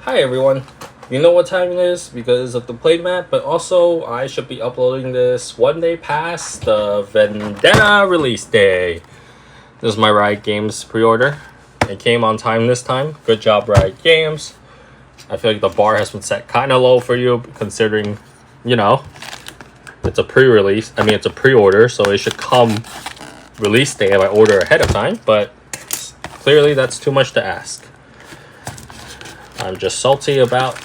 Hi everyone. You know what time it is because of the playmat, but also I should be uploading this one day past the Vendetta release day. This is my Riot Games pre-order. It came on time this time. Good job, Riot Games. I feel like the bar has been set kind of low for you considering, it's a pre-release. I mean, it's a pre-order, so it should come release day if I order ahead of time, but clearly that's too much to ask. I'm just salty about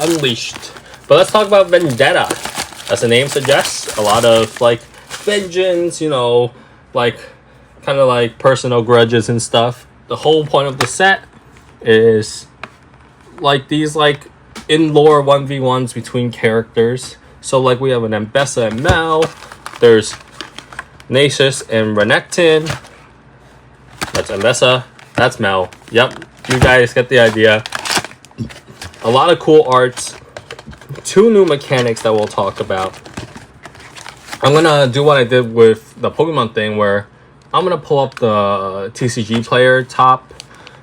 Unleashed. But let's talk about Vendetta. As the name suggests, a lot of vengeance, kind of like personal grudges and stuff. The whole point of the set is these in-lore 1v1s between characters. So we have an Mbessa and Mel. There's Nasus and Renekton. That's Mbessa. That's Mel. Yep, you guys get the idea. A lot of cool arts. 2 new mechanics that we'll talk about. I'm gonna do what I did with the Pokemon thing where I'm gonna pull up the TCG player top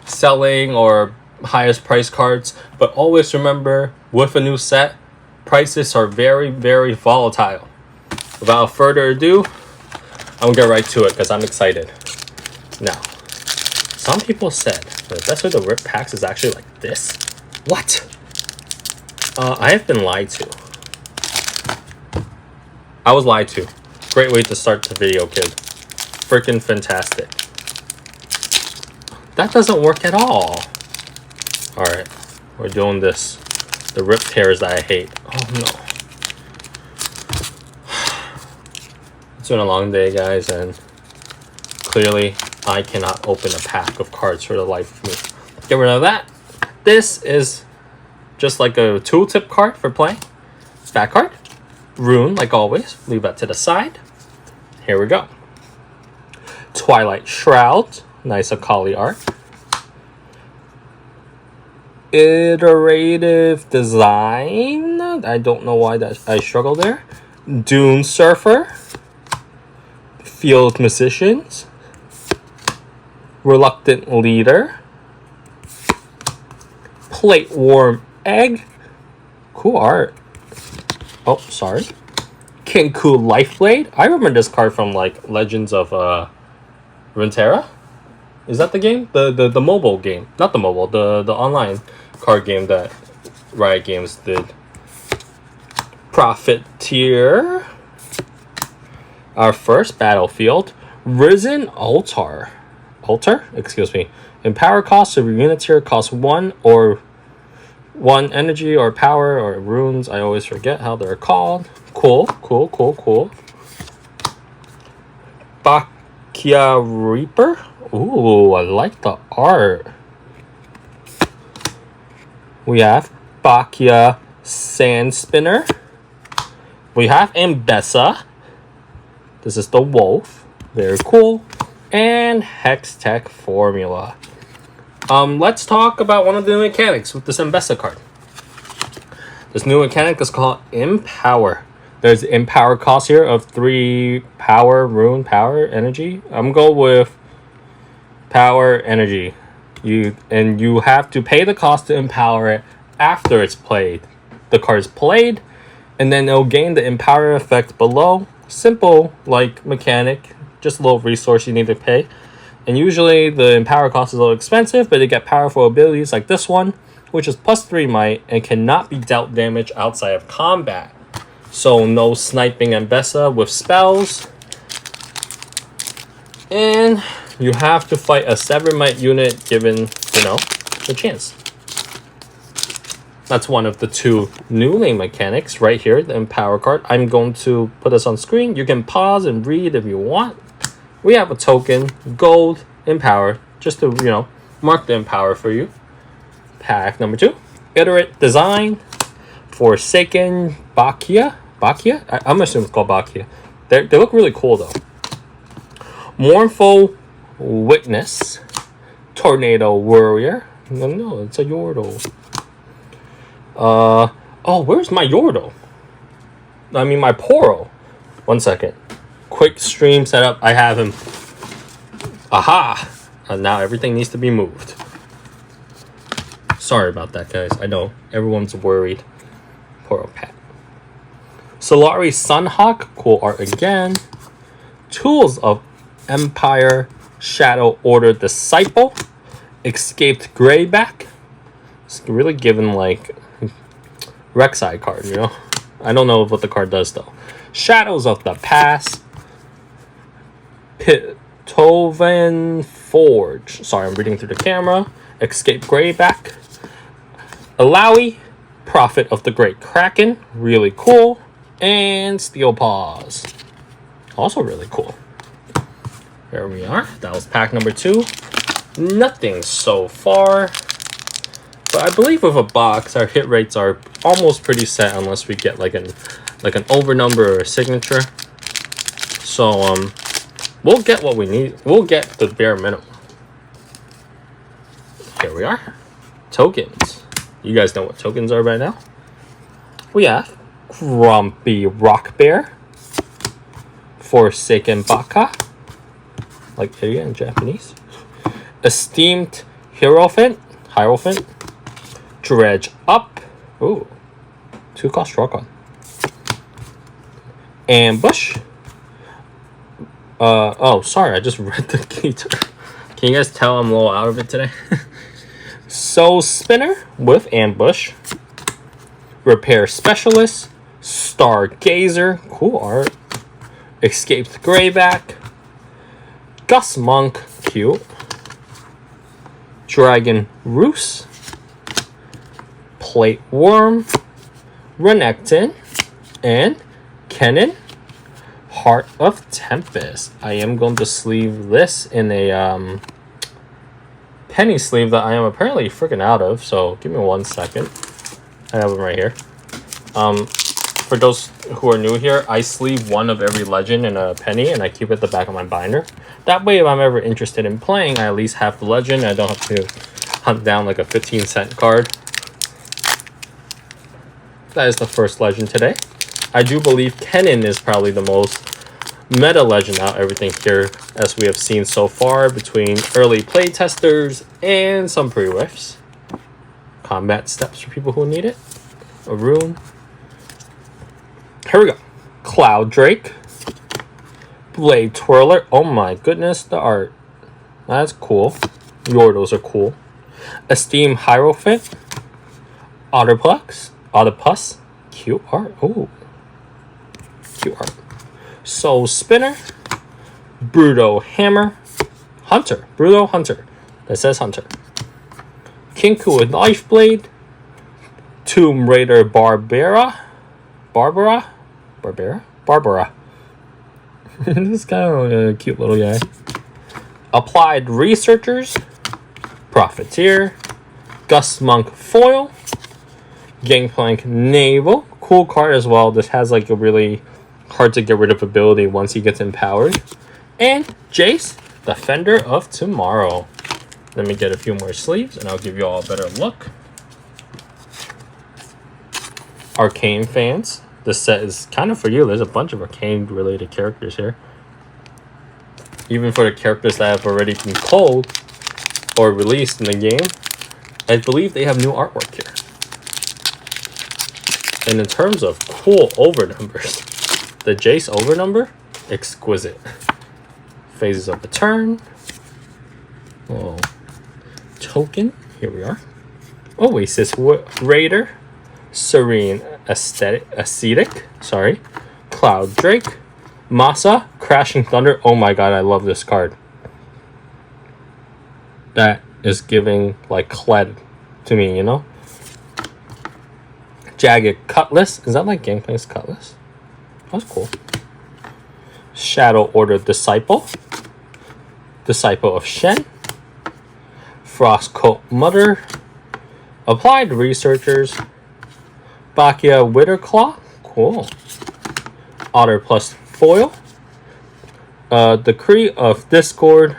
selling or highest price cards, but always remember with a new set, prices are very, very volatile. Without further ado, I'm gonna get right to it because I'm excited. Now, some people said that that's why the rip packs is actually like this. What? I have been lied to. I was lied to. Great way to start the video, kid. Freaking fantastic. That doesn't work at all. Alright, we're doing this. The rip tears that I hate. Oh no. It's been a long day, guys, and clearly I cannot open a pack of cards for the life of me. Get rid of that. This is just like a tooltip card for playing. That card. Rune, like always. Leave that to the side. Here we go. Twilight Shroud. Nice Akali art. Iterative design. I don't know why that I struggle there. Dune Surfer. Field Musicians. Reluctant Leader. Plate Worm Egg. Cool art. Oh, sorry. Kenku Lifeblade. I remember this card from Legends of Runeterra. Is that the game? The mobile game. Not the mobile, the online card game that Riot Games did. Profiteer. Our first battlefield. Risen Altar. Excuse me. Empower cost of your unit tier costs 1 or 1 energy or power or runes. I always forget how they're called. Cool. Bakia Reaper. Ooh, I like the art. We have Bakia Sand Spinner. We have Mbessa. This is the wolf. Very cool. And Hex Tech Formula. Let's talk about one of the new mechanics with this Mbessa card. This new mechanic is called Empower. There's Empower cost here of 3 power, rune, power, energy. I'm going with power, energy. You have to pay the cost to empower it after it's played. The card's played, and then it'll gain the Empower effect below. Simple, mechanic. Just a little resource you need to pay. And usually the Empower cost is a little expensive, but they get powerful abilities like this one, which is plus 3 might and cannot be dealt damage outside of combat. So no sniping Mbessa with spells. And you have to fight a 7 might unit given, the chance. That's one of the 2 new lane mechanics right here, the Empower card. I'm going to put this on screen. You can pause and read if you want. We have a token, gold, Empower, just to, mark the Empower for you. Pack number 2, Iterate Design, Forsaken Bakia. I'm assuming it's called Bakia. They look really cool, though. Mournful Witness, Tornado Warrior. No, it's a Yordle. Oh, where's my Yordle? I mean, my Poro. 1 second. Quick stream setup. I have him. Aha! And now everything needs to be moved. Sorry about that, guys. I know everyone's worried. Poor old Pat. Solari Sunhawk, cool art again. Tools of Empire, Shadow Order Disciple, Escaped Greyback. It's really given like Rek'Sai card, you know. I don't know what the card does though. Shadows of the Past, Pitovan Forge. Sorry, I'm reading through the camera. Escape Greyback. Alawi, Prophet of the Great Kraken. Really cool. And Steel Paws. Also really cool. Here we are. That was pack number 2. Nothing so far. But I believe with a box, our hit rates are almost pretty set unless we get like an over number or a signature. So we'll get what we need. We'll get the bare minimum. Here we are. Tokens. You guys know what tokens are right now. We have Grumpy Rock Bear, Forsaken Baka, like idiot in Japanese. Esteemed Hierophant, Dredge Up. Ooh, 2-cost rock on. Ambush. Oh, sorry, I just read the guitar. Can you guys tell I'm a little out of it today? Soul Spinner with Ambush. Repair Specialist. Stargazer. Cool art. Escaped Greyback. Gus Monk. Cute. Dragon Roost. Plate Worm. Renekton. And Kennen. Heart of Tempest. I am going to sleeve this in a penny sleeve that I am apparently freaking out of. So give me 1 second. I have them right here. For those who are new here, I sleeve one of every legend in a penny and I keep it at the back of my binder. That way, if I'm ever interested in playing, I at least have the legend. I don't have to hunt down like a 15-cent card. That is the first legend today. I do believe Kennen is probably the most meta legend out of everything here, as we have seen so far between early play testers and some pre-whiffs. Combat steps for people who need it. A rune. Here we go. Cloud Drake. Blade Twirler. Oh my goodness, the art. That's cool. Yordles are cool. Esteem Hierophant. Ottopus. Cute art. Ooh. Cute art. Soul Spinner. Bruto Hammer. Bruto Hunter. That says Hunter. Kinku with Knife Blade. Tomb Raider Barbara. This is kind of a cute little guy. Applied Researchers. Profiteer. Gus Monk Foil. Gangplank Naval. Cool card as well. This has like a really hard to get rid of ability once he gets empowered. And Jace, Defender of Tomorrow. Let me get a few more sleeves and I'll give you all a better look. Arcane fans, this set is kind of for you. There's a bunch of Arcane related characters here. Even for the characters that have already been pulled or released in the game, I believe they have new artwork here. And in terms of cool overnumbers, the Jace overnumber, exquisite. Phases of the turn. Oh, token. Here we are. Oasis Raider. Serene Ascetic. Sorry. Cloud Drake. Masa. Crashing Thunder. Oh my god, I love this card. That is giving like Kled to me, you know? Jagged Cutlass. Is that like Gangplank's Cutlass? That's cool. Shadow Order Disciple. Disciple of Shen. Frostcoat Mother. Applied Researchers. Bakia Witherclaw. Cool. Otter plus Foil. Decree of Discord.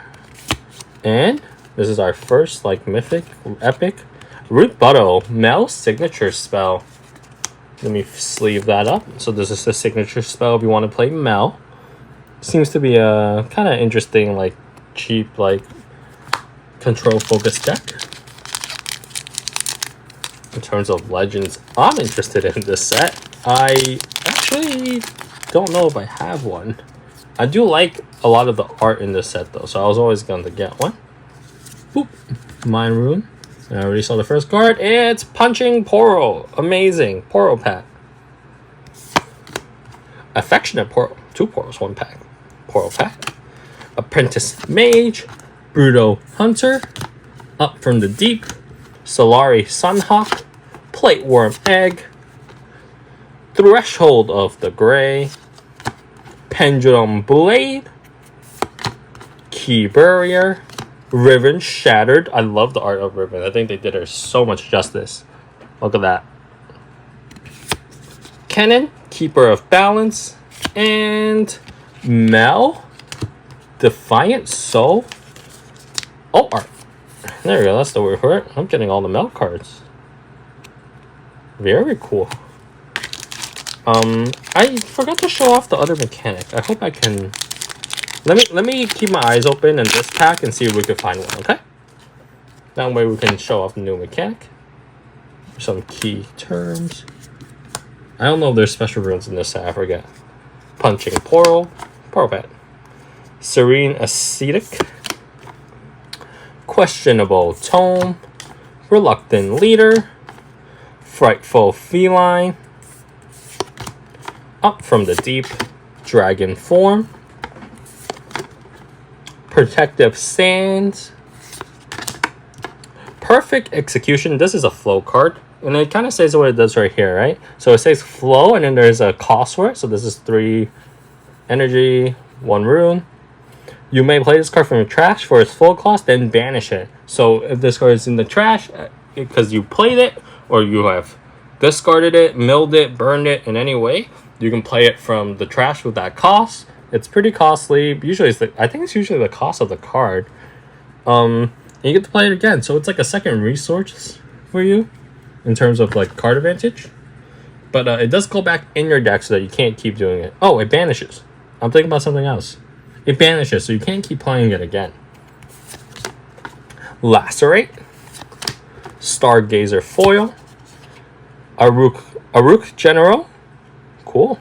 And this is our first like mythic, epic. Root Bottle. Mel signature spell. Let me sleeve that up. So this is the signature spell if you want to play Mel. Seems to be a kind of interesting, like, cheap, like, control focus deck. In terms of legends, I'm interested in this set. I actually don't know if I have one. I do like a lot of the art in this set though, so I was always going to get one. Boop. Mind Rune. I already saw the first card. It's Punching Poro. Amazing. Poro pack. Affectionate Poro. 2 Poros, 1 pack. Poro pack. Apprentice Mage. Bruto Hunter. Up from the Deep. Solari Sunhawk. Plate Worm Egg. Threshold of the Gray. Pendulum Blade. Key Barrier. Riven Shattered. I love the art of Riven. I think they did her so much justice. Look at that. Kennen, Keeper of Balance. And Mel, Defiant Soul. Oh, art. There we go. That's the word for it. I'm getting all the Mel cards. Very cool. I forgot to show off the other mechanic. I hope I can... Let me keep my eyes open in this pack and see if we can find one, okay? That way we can show off the new mechanic. Some key terms. I don't know if there's special runes in this set, I forget. Punching Poro. Poro Pet. Serene Ascetic. Questionable Tome. Reluctant Leader. Frightful Feline. Up from the Deep. Dragon Form. Protective Sands. Perfect Execution. This is a flow card. And it kind of says what it does right here, right? So it says flow, and then there's a cost for it. So this is 3 energy, 1 rune. You may play this card from your trash for its full cost, then banish it. So if this card is in the trash, because you played it, or you have discarded it, milled it, burned it in any way, you can play it from the trash with that cost. It's pretty costly. Usually, I think it's usually the cost of the card. And you get to play it again. So it's like a second resource for you in terms of like card advantage. But it does go back in your deck so that you can't keep doing it. Oh, it banishes. I'm thinking about something else. It banishes, so you can't keep playing it again. Lacerate. Stargazer Foil. Aruk General. Cool.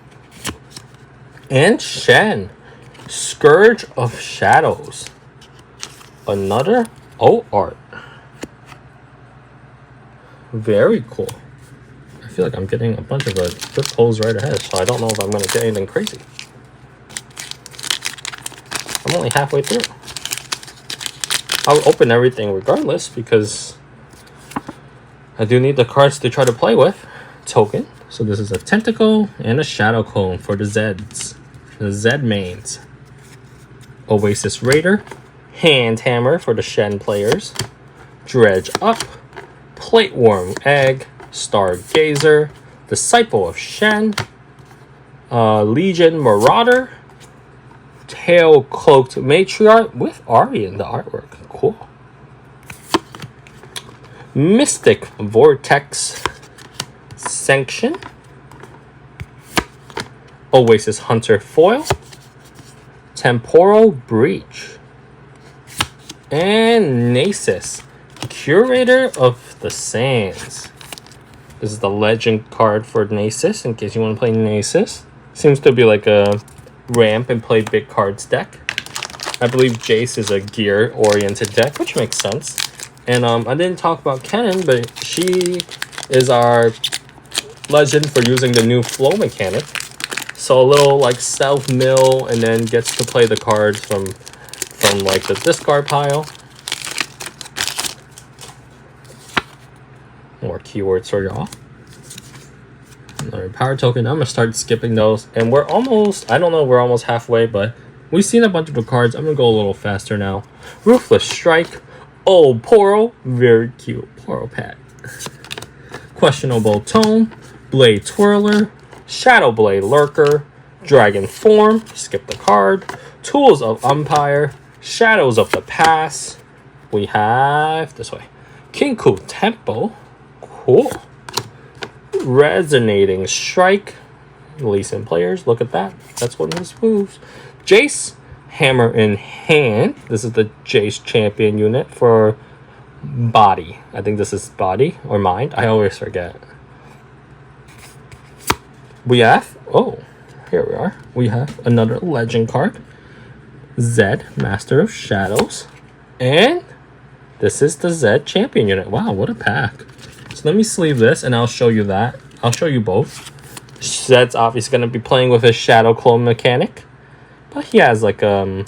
And Shen. Scourge of Shadows. Another art. Very cool. I feel like I'm getting a bunch of good pulls right ahead, so I don't know if I'm going to get anything crazy. I'm only halfway through. I'll open everything regardless because I do need the cards to try to play with. Token. So this is a Tentacle and a Shadow Cone for the Zeds. The Zed mains. Oasis Raider. Hand Hammer for the Shen players. Dredge Up. Plate Worm Egg. Stargazer. Disciple of Shen. Legion Marauder. Tail Cloaked Matriarch with Ari in the artwork. Cool. Mystic Vortex Sanction. Oasis Hunter Foil. Temporal Breach. And Nasus, Curator of the Sands. This is the legend card for Nasus, in case you want to play Nasus. Seems to be like a ramp and play big cards deck. I believe Jace is a gear-oriented deck, which makes sense. And I didn't talk about Kennen, but she is our legend for using the new flow mechanic. So a little like self-mill, and then gets to play the cards from like the discard pile. More keywords for y'all. Another power token. I'm gonna start skipping those, and we're almost, I don't know, we're almost halfway, but we've seen a bunch of the cards. I'm gonna go a little faster now. Ruthless Strike. Old Poro. Very cute Poro pack. Questionable Tome. Blade Twirler. Shadow Blade Lurker. Dragon Form. Skip the card. Tools of Umpire. Shadows of the Past. We have this way. Kinku Tempo. Cool. Resonating Strike. Releasing players. Look at that. That's one of his moves. Jace. Hammer in Hand. This is the Jace champion unit for Body. I think this is body or mind. I always forget. We have, oh, here we are. We have another legend card. Zed, Master of Shadows. And this is the Zed champion unit. Wow, what a pack. So let me sleeve this and I'll show you that. I'll show you both. Zed's obviously going to be playing with his Shadow Clone mechanic. But he has like, he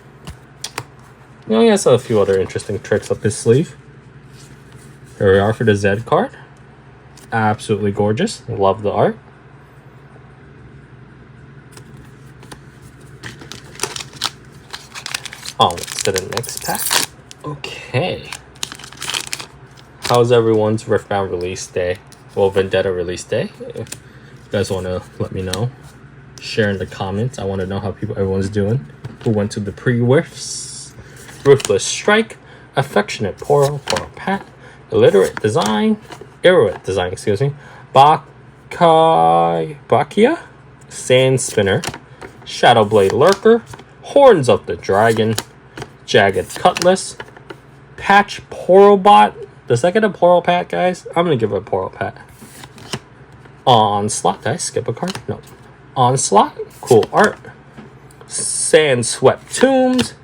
has a few other interesting tricks up his sleeve. Here we are for the Zed card. Absolutely gorgeous. Love the art. Oh, let's to the next pack. Okay. How's everyone's Riftbound release day? Well, Vendetta release day. If you guys want to let me know, share in the comments. I want to know how everyone's doing. Who went to the pre-whiffs? Ruthless Strike, Affectionate Poro Pat, Illiterate Design, excuse me, Bakia, Sand Spinner, Shadowblade Lurker, Horns of the Dragon, Jagged Cutlass, Patch Porobot. Does that get a Poro Pat, guys? I'm going to give it a Poro Pat. Onslaught. Did I skip a card? No. Onslaught. Cool art. Sand Swept Tombs.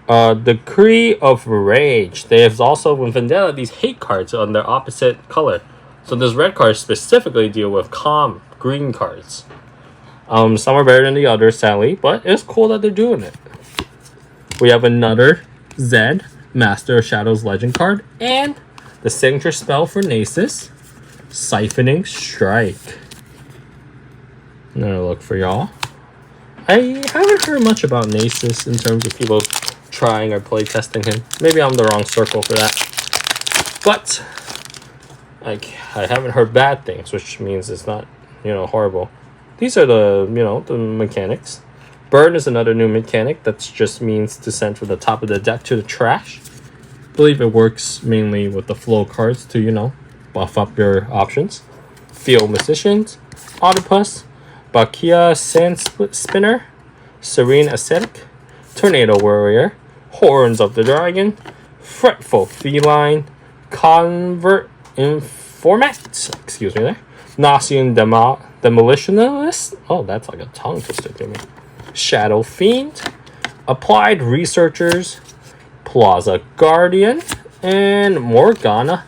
Decree of Rage. They have also, with Vendetta, these hate cards on their opposite color. So this red card specifically deal with calm green cards. Some are better than the others, sadly, but it's cool that they're doing it. We have another Zed, Master of Shadows legend card, and the signature spell for Nasus, Siphoning Strike. Another look for y'all. I haven't heard much about Nasus in terms of people trying or play testing him. Maybe I'm the wrong circle for that. But I haven't heard bad things, which means it's not, horrible. These are the, the mechanics. Burn is another new mechanic that just means to send from the top of the deck to the trash. I believe it works mainly with the flow cards to, buff up your options. Field Musicians, Autopus, Bakia Sand Spinner, Serene Ascetic, Tornado Warrior, Horns of the Dragon, Fretful Feline, Convert Informant, excuse me there, Nasian Demolitionalist, oh, that's like a tongue twister to me, Shadow Fiend, Applied Researchers, Plaza Guardian, and Morgana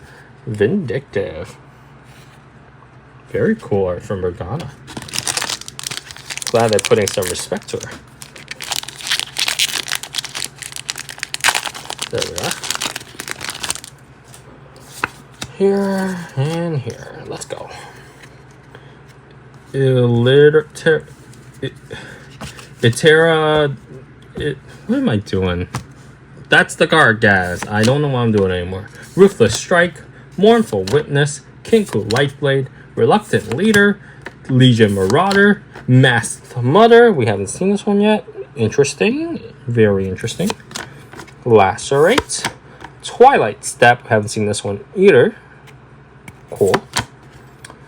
Vindictive. Very cool art from Morgana. Glad they're putting some respect to her. There we are. Here and here. Let's go. What am I doing? That's the card, guys. I don't know what I'm doing anymore. Ruthless Strike, Mournful Witness, Kinku Lightblade, Reluctant Leader, Legion Marauder, Masked Mother. We haven't seen this one yet. Interesting. Very interesting. Lacerate. Twilight Step. Haven't seen this one either. Cool.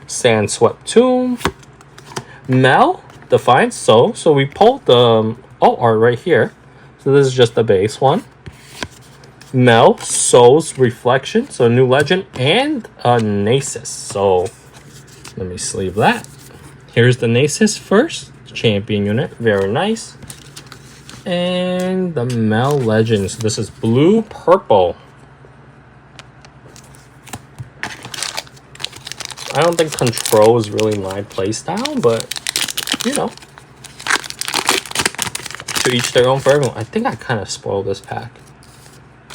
Sand Swept Tomb. Mel. Defiance. So we pulled the alt art right here. So this is just the base one. Mel. Soul's Reflection. So new legend. And a Nasus. So let me sleeve that. Here's the Nasus first. Champion unit. Very nice. And the Mel Legends. This is blue, purple. I don't think control is really my playstyle, but to each their own for everyone. I think I kind of spoiled this pack.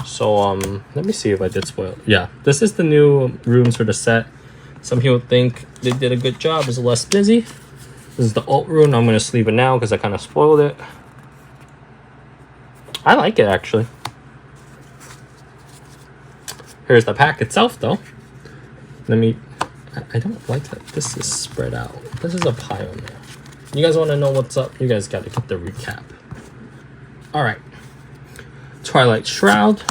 So let me see if I did spoil it. Yeah, this is the new runes for the set. Some people think they did a good job. It's less busy. This is the alt rune. I'm gonna sleeve it now because I kind of spoiled it. I like it, actually. Here's the pack itself, though. I don't like that this is spread out. This is a pile now. You guys want to know what's up? You guys got to get the recap. Alright. Twilight Shroud.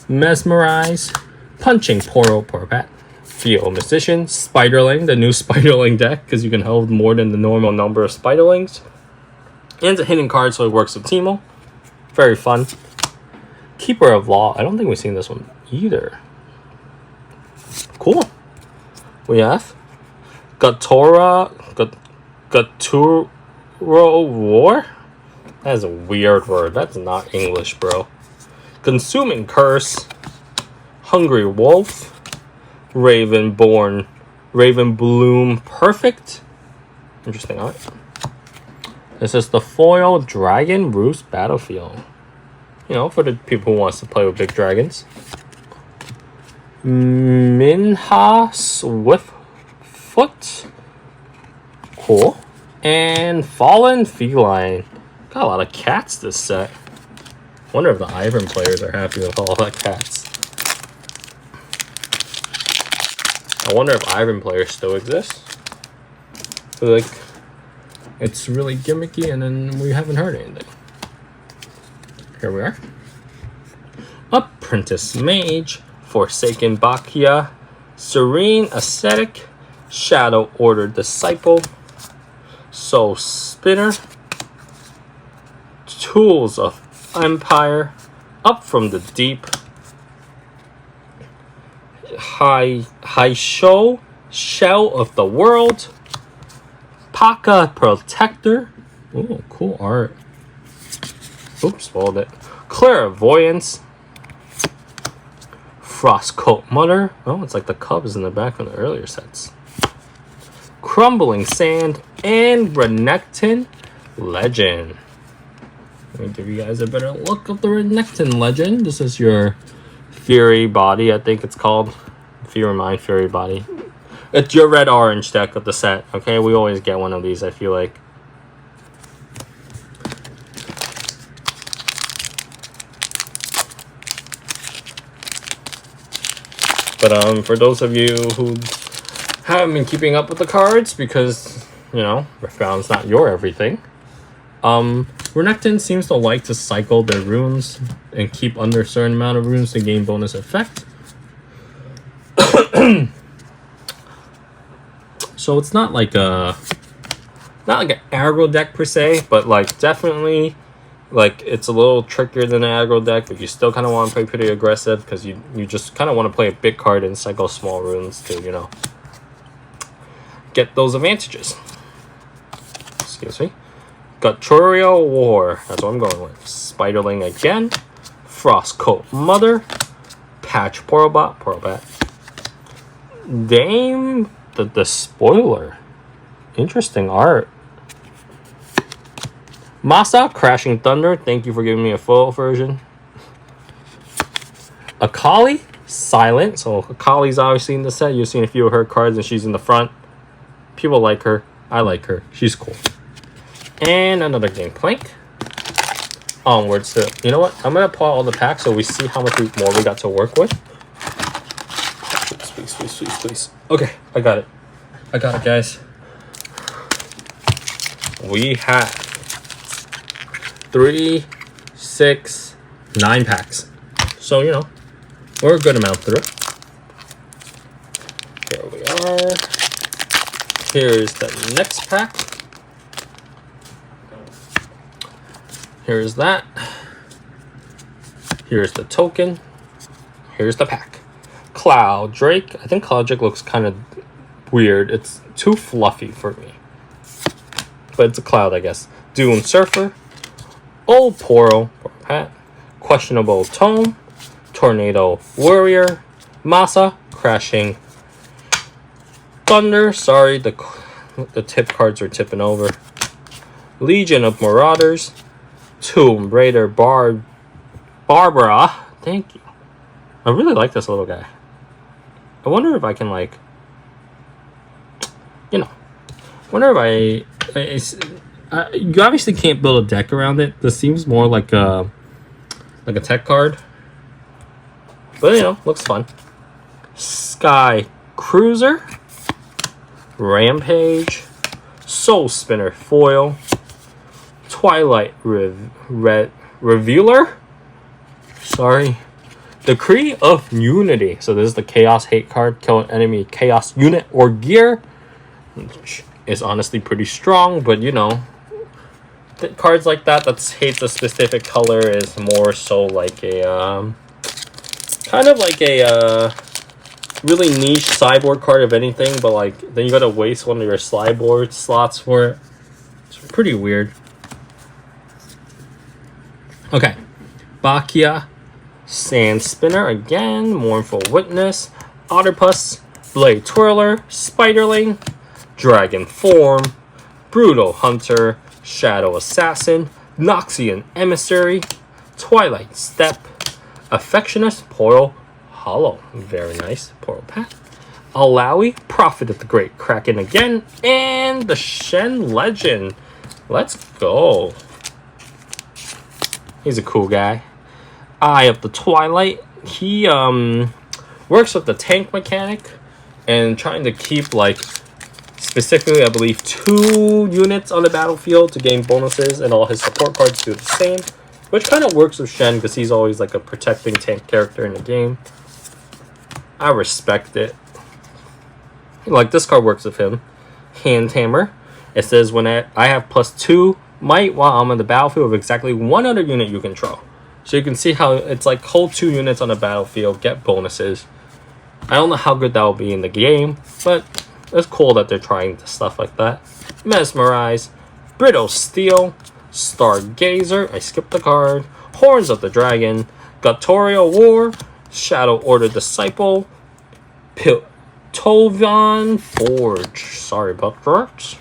Mesmerize. Punching Poro Porpat. Field Musician. Spiderling, the new Spiderling deck, because you can hold more than the normal number of Spiderlings. And it's a hidden card, so it works with Teemo. Very fun. Keeper of Law. I don't think we've seen this one either. Cool. We have Gatora War? That's a weird word. That's not English, bro. Consuming Curse. Hungry Wolf. Raven Bloom Perfect. Interesting art. This is the foil Dragon Roost Battlefield. You know, for the people who wants to play with big dragons. Minha Swiftfoot. Cool. And Fallen Feline. Got a lot of cats this set. Wonder if the Ivern players are happy with all that cats. I wonder if Ivern players still exist. Like, it's really gimmicky and then we haven't heard anything. Here we are. Apprentice Mage, Forsaken Bakia, Serene Ascetic, Shadow Order Disciple, Soul Spinner, Tools of Empire, Up from the Deep, High Show, Shell of the World, Paka Protector. Ooh, cool art. Oops, spoiled it. Clairvoyance, Frostcoat Mother. Oh, it's like the Cubs in the back from the earlier sets. Crumbling Sand, and Renekton Legend. Let me give you guys a better look of the Renekton Legend. This is your Fury Body, I think it's called. Fear Mind Fury Body. It's your red-orange deck of the set, okay? We always get one of these, I feel like. But for those of you who haven't been keeping up with the cards because, you know, Riftbound's not your everything, Renekton seems to like to cycle their runes and keep under a certain amount of runes to gain bonus effect. So it's not like an aggro deck per se, but like definitely like it's a little trickier than an aggro deck, but you still kind of want to play pretty aggressive because you just kind of want to play a big card and cycle small runes to, you know, get those advantages. Excuse me. Gaturio War. That's what I'm going with. Spiderling again. Frostcoat Mother. Patch Poralbat. Dame the Spoiler. Interesting art. Masa Crashing Thunder. Thank you for giving me a full version. Akali Silent. So Akali's obviously in the set. You've seen a few of her cards and she's in the front. People like her. I like her. She's cool. And another game plank. Onwards to, you know what? I'm gonna pull out all the packs so we see how much more we got to work with. Please. Okay, I got it, guys. We have 3, 6, 9 packs. So, you know, we're a good amount through. Here we are. Here's the next pack. Here's that. Here's the token. Here's the pack. Cloud Drake. I think Cloud Drake looks kind of weird. It's too fluffy for me. But it's a cloud, I guess. Dune Surfer. Old Poro. Pat. Questionable Tome. Tornado Warrior. Masa. Crashing Thunder. Sorry, the tip cards are tipping over. Legion of Marauders. Tomb Raider Barbara. Thank you. I really like this little guy. I wonder if I can, like, you know, wonder if you obviously can't build a deck around it. This seems more like a tech card, but you know, looks fun. Sky Cruiser, Rampage, Soul Spinner Foil, Twilight Revealer. Sorry. Decree of Unity. So this is the Chaos Hate card. Kill an enemy Chaos unit or gear. Which is honestly pretty strong, but you know, cards like that hates a specific color is more so like a Kind of like a really niche sideboard card, if anything, but like then you gotta waste one of your sideboard slots for it. It's pretty weird. Okay, Bakia, Sand Spinner again, Mournful Witness, Otterpus, Blade Twirler, Spiderling, Dragon Form, Brutal Hunter, Shadow Assassin, Noxian Emissary, Twilight Step, Affectionate Portal Hollow, very nice, Portal Pack, Alawi, Prophet of the Great Kraken again, and the Shen Legend. Let's go. He's a cool guy. Eye of the Twilight. He works with the tank mechanic and trying to keep like specifically I believe 2 units on the battlefield to gain bonuses, and all his support cards do the same, which kind of works with Shen because he's always like a protecting tank character in the game. I respect it. Like this card works with him. Hand Hammer. It says when I have +2 might while I'm on the battlefield with exactly 1 other unit you control. So you can see how it's like hold 2 units on the battlefield, get bonuses. I don't know how good that will be in the game, but it's cool that they're trying stuff like that. Mesmerize, Brittle Steel, Stargazer, I skipped the card, Horns of the Dragon, Guttorial War, Shadow Order Disciple, Tovan Forge, sorry about that.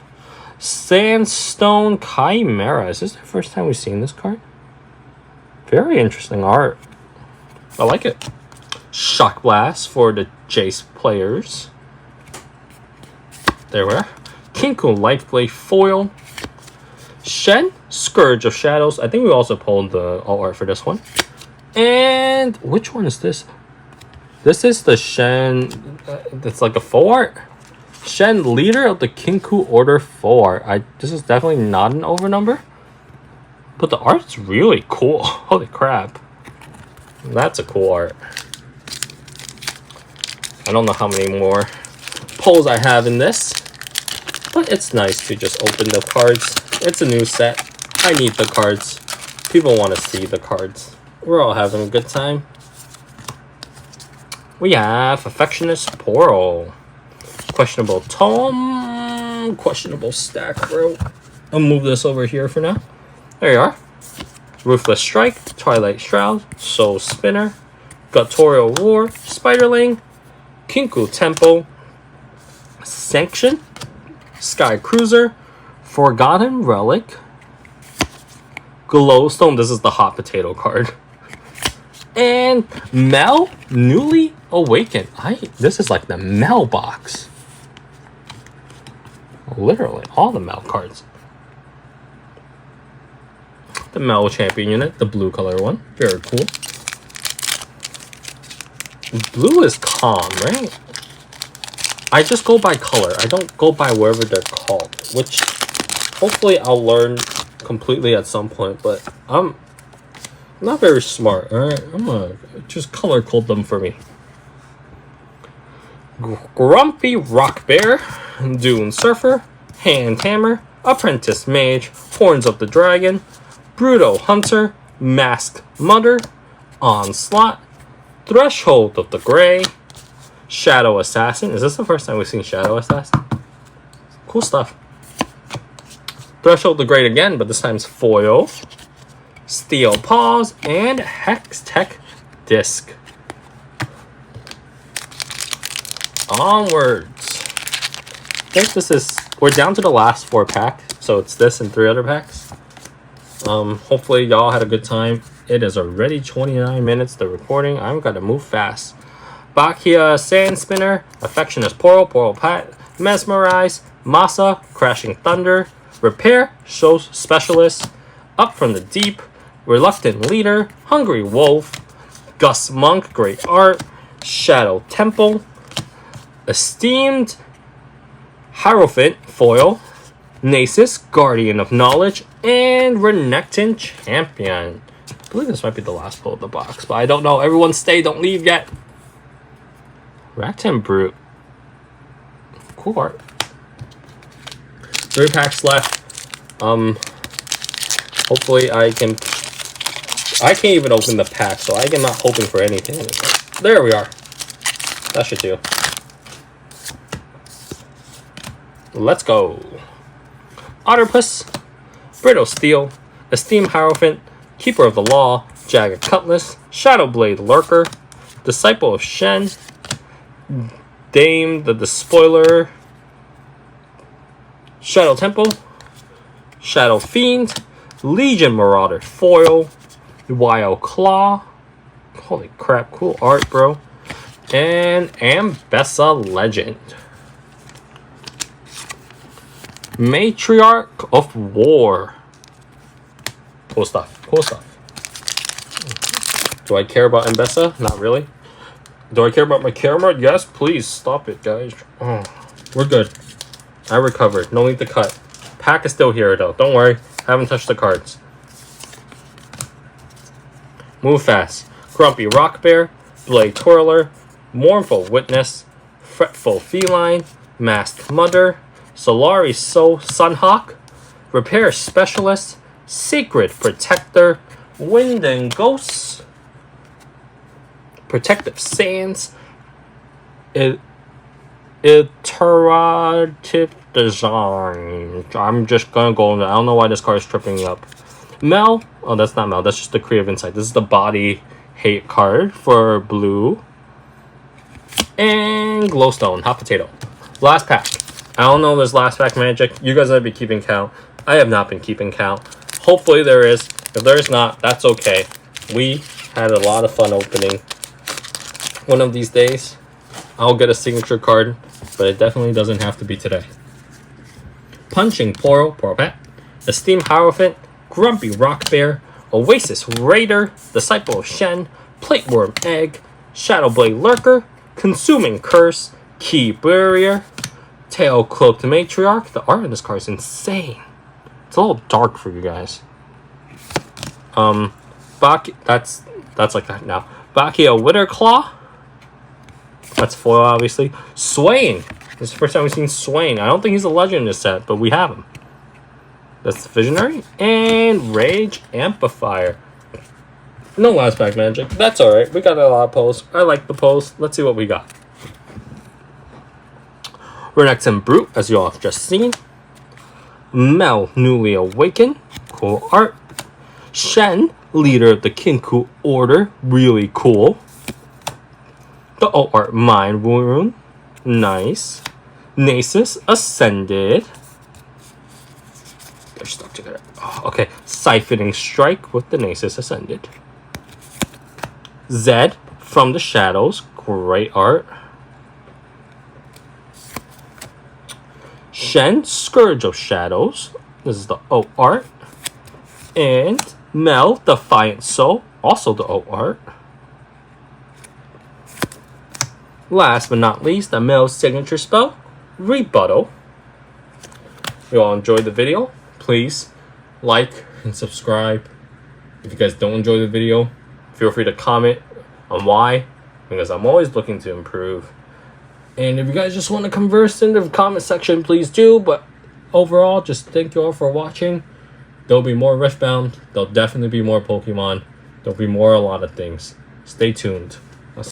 Sandstone Chimera. Is this the first time we've seen this card? Very interesting art. I like it. Shock Blast for the Jace players. There we are. Kinku Lifeblade Foil. Shen, Scourge of Shadows. I think we also pulled the all art for this one. And which one is this? This is the Shen. It's like a full art. Shen, Leader of the Kinku Order 4. This is definitely not an overnumber. But the art's really cool. Holy crap. That's a cool art. I don't know how many more pulls I have in this. But it's nice to just open the cards. It's a new set. I need the cards. People want to see the cards. We're all having a good time. We have Affectionate Portal. Questionable Tome. Questionable stack, bro. I'll move this over here for now. There you are. Ruthless Strike, Twilight Shroud, Soul Spinner, Guttorial War, Spiderling, Kinku Temple, Sanction, Sky Cruiser, Forgotten Relic, Glowstone. This is the hot potato card. And Mel, Newly Awakened. This is like the Mel box. Literally, all the Mel cards. The Mel Champion unit, the blue color one. Very cool. Blue is calm, right? I just go by color. I don't go by wherever they're called. Which, hopefully I'll learn completely at some point. But I'm not very smart, alright? I'm gonna just color code them for me. Grumpy Rock Bear, Dune Surfer, Hand Hammer, Apprentice Mage, Horns of the Dragon, Brutal Hunter, Masked Mother, Onslaught, Threshold of the Grey, Shadow Assassin. Is this the first time we've seen Shadow Assassin? Cool stuff. Threshold of the Grey again, but this time's foil. Steel Paws, and Hex Tech Disc. Onwards. I think this is, we're down to the last 4 pack, so it's this and 3 other packs. Hopefully y'all had a good time. It is already 29 minutes, the recording. I'm gonna move fast. Bakia Sand Spinner, Affectionate Portal, Portal Pat, Mesmerize, Masa, Crashing Thunder, Repair, Shows Specialist, Up from the Deep, Reluctant Leader, Hungry Wolf, Gus Monk, Great Art, Shadow Temple, Esteemed Hierophant Foil, Nasus, Guardian of Knowledge, and Renekton Champion. I believe this might be the last pull of the box, but I don't know. Everyone stay, don't leave yet. Raktan Brute. Cool art. 3 packs left. Hopefully I can't even open the pack, so I am not hoping for anything. There we are. That should do. Let's go. Otterpuss, Brittle Steel, Esteemed Hierophant, Keeper of the Law, Jagged Cutlass, Shadowblade Lurker, Disciple of Shen, Dame the Despoiler, Shadow Temple, Shadow Fiend, Legion Marauder Foil, Wild Claw, holy crap, cool art, bro, and Ambessa Legend. Matriarch of War. Cool stuff, cool stuff. Do I care about Ambessa? Not really. Do I care about my camera? Yes, please, stop it, guys. Oh, we're good. I recovered, no need to cut. Pack is still here, though, don't worry. I haven't touched the cards. Move fast. Grumpy Rock Bear, Blade Twirler, Mournful Witness, Fretful Feline, Masked Mother, Solari Sunhawk, Repair Specialist, Sacred Protector, Wind and Ghosts, Protective Sands, Iterative Design. I'm just gonna go on. I don't know why this card is tripping me up. Mel. Oh, that's not Mel. That's just the Creative Insight. This is the Body Hate card for blue. And Glowstone. Hot Potato. Last pack. I don't know if there's last pack magic. You guys have been keeping count. I have not been keeping count. Hopefully there is. If there's not, that's okay. We had a lot of fun opening. One of these days, I'll get a signature card, but it definitely doesn't have to be today. Punching Poro Pet, Esteemed Hierophant, Grumpy Rock Bear, Oasis Raider, Disciple of Shen, Plateworm Egg, Shadowblade Lurker, Consuming Curse, Key Barrier, Tail Cloaked Matriarch. The art in this card is insane. It's a little dark for you guys. Baki, that's like that now. Bakia Witherclaw. That's foil, obviously. Swain. This is the first time we've seen Swain. I don't think he's a legend in this set, but we have him. That's the Visionary. And Rage Amplifier. No last pack magic. That's alright. We got a lot of pulls. I like the pulls. Let's see what we got. Renekton Brute, as you all have just seen. Mel, Newly Awakened. Cool art. Shen, Leader of the Kinku Order. Really cool. The art Mind Rune. Nice. Nasus Ascended. They're stuck together. Oh, okay. Siphoning Strike with the Nasus Ascended. Zed from the Shadows. Great art. Shen, Scourge of Shadows. This is the art. And Mel, Defiant Soul. Also the art. Last but not least, the Mel's signature spell, Rebuttal. If you all enjoyed the video, please like and subscribe. If you guys don't enjoy the video, feel free to comment on why, because I'm always looking to improve. And if you guys just want to converse in the comment section, please do. But overall, just thank you all for watching. There'll be more Riftbound. There'll definitely be more Pokemon. There'll be more a lot of things. Stay tuned.